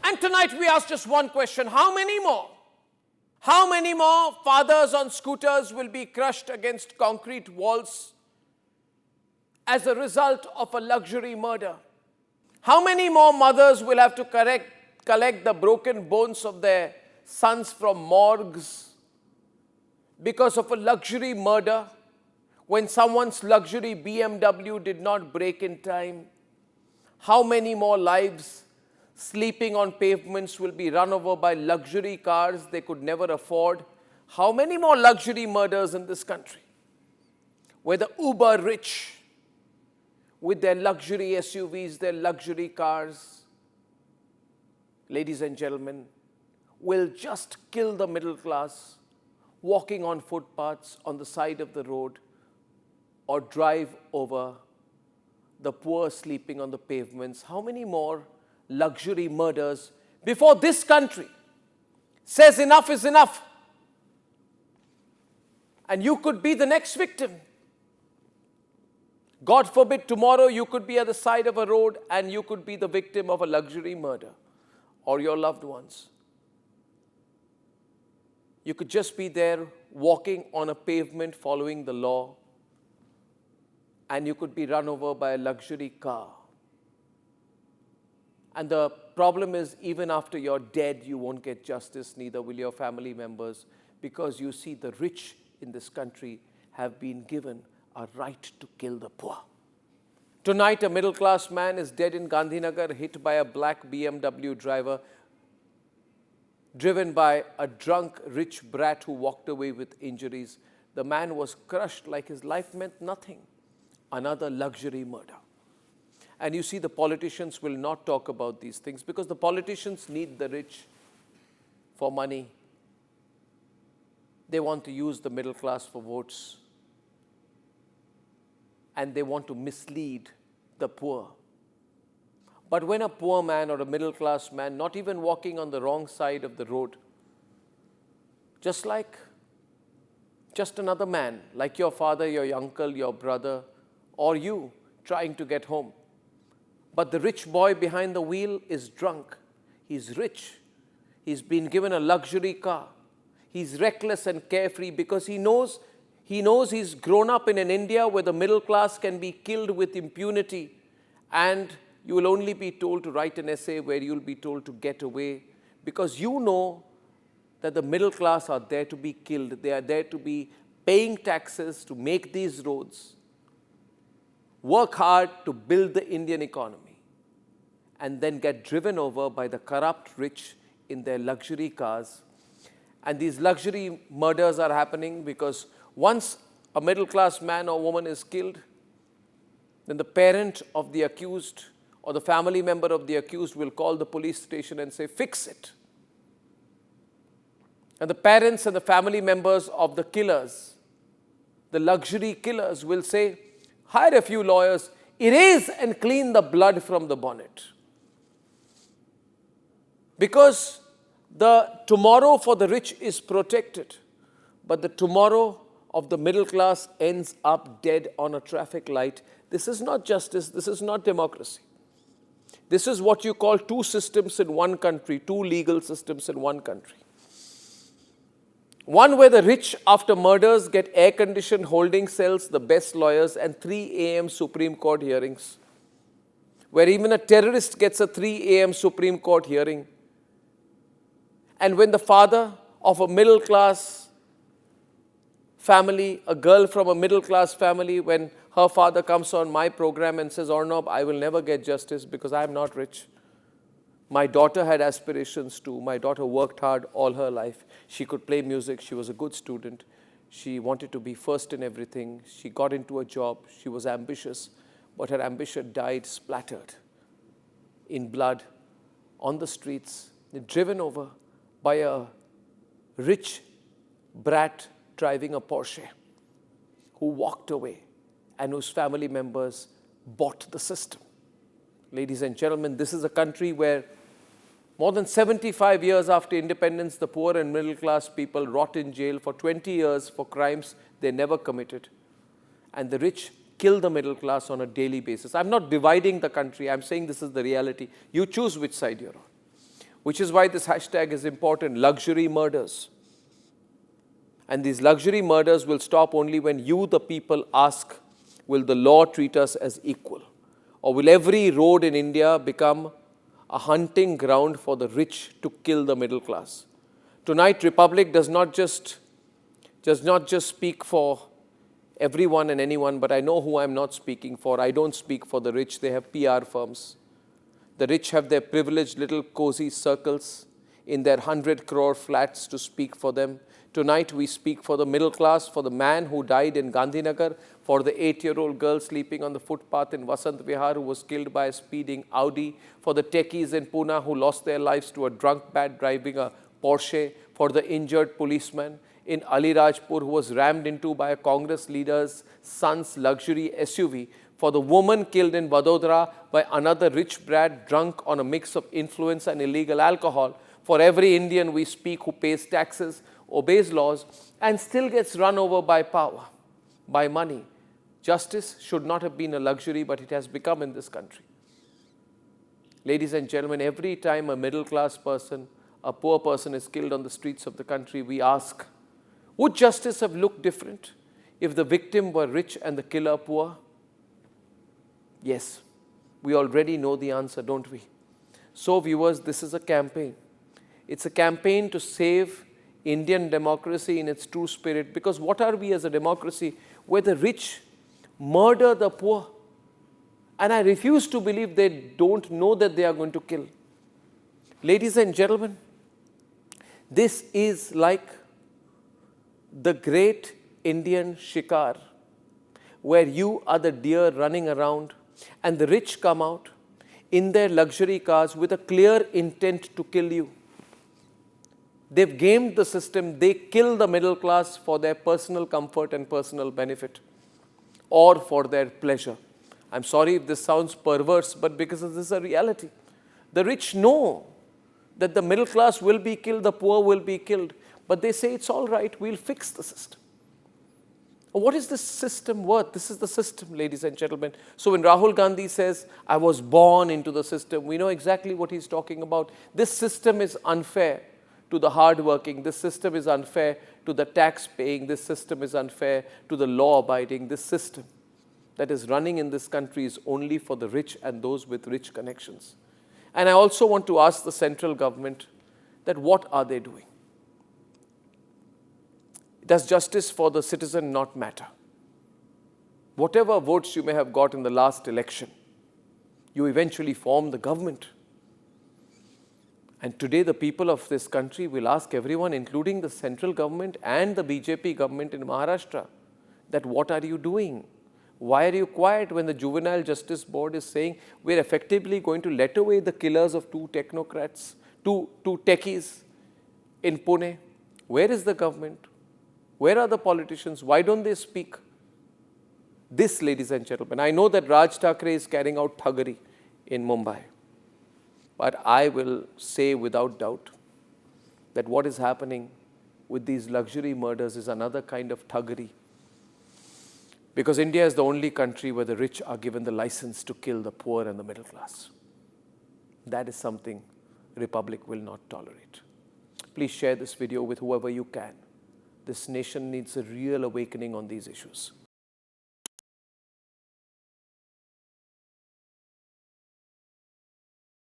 And tonight we ask just one question: how many more? How many more fathers on scooters will be crushed against concrete walls as a result of a luxury murder? How many more mothers will have to collect the broken bones of their sons from morgues because of a luxury murder when someone's luxury BMW did not brake in time? How many more lives sleeping on pavements will be run over by luxury cars they could never afford? How many more luxury murders in this country where the uber rich with their luxury SUVs, their luxury cars, ladies and gentlemen, will just kill the middle class walking on footpaths on the side of the road or drive over the poor sleeping on the pavements? How many more luxury murders before this country says enough is enough? And you could be the next victim. God forbid, tomorrow you could be at the side of a road and you could be the victim of a luxury murder, or your loved ones. You could just be there walking on a pavement following the law, and you could be run over by a luxury car. And the problem is, even after you're dead, you won't get justice, neither will your family members, because you see, the rich in this country have been given a right to kill the poor. Tonight, a middle-class man is dead in Gandhinagar, hit by a black BMW driver, driven by a drunk rich brat who walked away with injuries. The man was crushed like his life meant nothing. Another luxury murder. And you see, the politicians will not talk about these things because the politicians need the rich for money. They want to use the middle class for votes. And they want to mislead the poor. But when a poor man or a middle class man, not even walking on the wrong side of the road, just another man, like your father, your uncle, your brother, or you trying to get home. But the rich boy behind the wheel is drunk. He's rich. He's been given a luxury car. He's reckless and carefree because he knows he's grown up in an India where the middle class can be killed with impunity, and you will only be told to write an essay where you'll be told to get away, because you know that the middle class are there to be killed. They are there to be paying taxes to make these roads, work hard to build the Indian economy, and then get driven over by the corrupt rich in their luxury cars. And these luxury murders are happening because once a middle-class man or woman is killed, then the parent of the accused or the family member of the accused will call the police station and say, "Fix it." And the parents and the family members of the killers, the luxury killers, will say, "Hire a few lawyers, erase and clean the blood from the bonnet." Because the tomorrow for the rich is protected, but the tomorrow of the middle class ends up dead on a traffic light. This is not justice, this is not democracy. This is what you call two systems in one country, two legal systems in one country. One where the rich, after murders, get air-conditioned holding cells, the best lawyers, and 3 a.m. Supreme Court hearings. Where even a terrorist gets a 3 a.m. Supreme Court hearing. And when the father of a middle-class family, a girl from a middle-class family, when her father comes on my program and says, "Arnab, I will never get justice because I am not rich. My daughter had aspirations too. My daughter worked hard all her life. She could play music. She was a good student. She wanted to be first in everything. She got into a job. She was ambitious, but her ambition died splattered in blood on the streets, driven over by a rich brat driving a Porsche who walked away and whose family members bought the system." Ladies and gentlemen, this is a country where more than 75 years after independence, the poor and middle class people rot in jail for 20 years for crimes they never committed. And the rich kill the middle class on a daily basis. I'm not dividing the country. I'm saying this is the reality. You choose which side you're on. which is why this hashtag is important, luxury murders. And these luxury murders will stop only when you, the people, ask, will the law treat us as equal? Or will every road in India become a hunting ground for the rich to kill the middle class? Tonight, Republic does not just speak for everyone and anyone, but I know who I'm not speaking for. I don't speak for the rich. They have PR firms. The rich have their privileged little cozy circles in their 100 crore flats to speak for them. Tonight we speak for the middle class, for the man who died in Gandhinagar, for the 8-year-old girl sleeping on the footpath in Vasant Vihar who was killed by a speeding Audi, for the techies in Pune who lost their lives to a drunk bat driving a Porsche, for the injured policeman in Alirajpur who was rammed into by a Congress leader's son's luxury SUV, for the woman killed in Vadodara by another rich brat drunk on a mix of influence and illegal alcohol, for every Indian we speak who pays taxes, obeys laws, and still gets run over by power, by money. Justice should not have been a luxury, but it has become in this country. Ladies and gentlemen, every time a middle-class person, a poor person is killed on the streets of the country, we ask, would justice have looked different if the victim were rich and the killer poor? Yes, we already know the answer, don't we? So, viewers, this is a campaign. It's a campaign to save Indian democracy in its true spirit, because what are we as a democracy where the rich murder the poor? And I refuse to believe they don't know that they are going to kill. Ladies and gentlemen, this is like the great Indian shikar, where you are the deer running around and the rich come out in their luxury cars with a clear intent to kill you. They've gamed the system. They kill the middle class for their personal comfort and personal benefit, or for their pleasure. I'm sorry if this sounds perverse, but because this is a reality. The rich know that the middle class will be killed, the poor will be killed, but they say it's all right, we'll fix the system. What is this system worth? This is the system, ladies and gentlemen. So when Rahul Gandhi says, I was born into the system, we know exactly what he's talking about. This system is unfair to the hardworking. This system is unfair to the tax-paying. This system is unfair to the law-abiding. This system that is running in this country is only for the rich and those with rich connections. And I also want to ask the central government that what are they doing? Does justice for the citizen not matter? Whatever votes you may have got in the last election, you eventually form the government. And today the people of this country will ask everyone, including the central government and the BJP government in Maharashtra, that what are you doing? Why are you quiet when the Juvenile Justice Board is saying we're effectively going to let away the killers of two technocrats, two techies in Pune? Where is the government? Where are the politicians? Why don't they speak? This, ladies and gentlemen, I know that Raj Thackeray is carrying out thuggery in Mumbai. But I will say without doubt that what is happening with these luxury murders is another kind of thuggery. Because India is the only country where the rich are given the license to kill the poor and the middle class. That is something Republic will not tolerate. Please share this video with whoever you can. This nation needs a real awakening on these issues.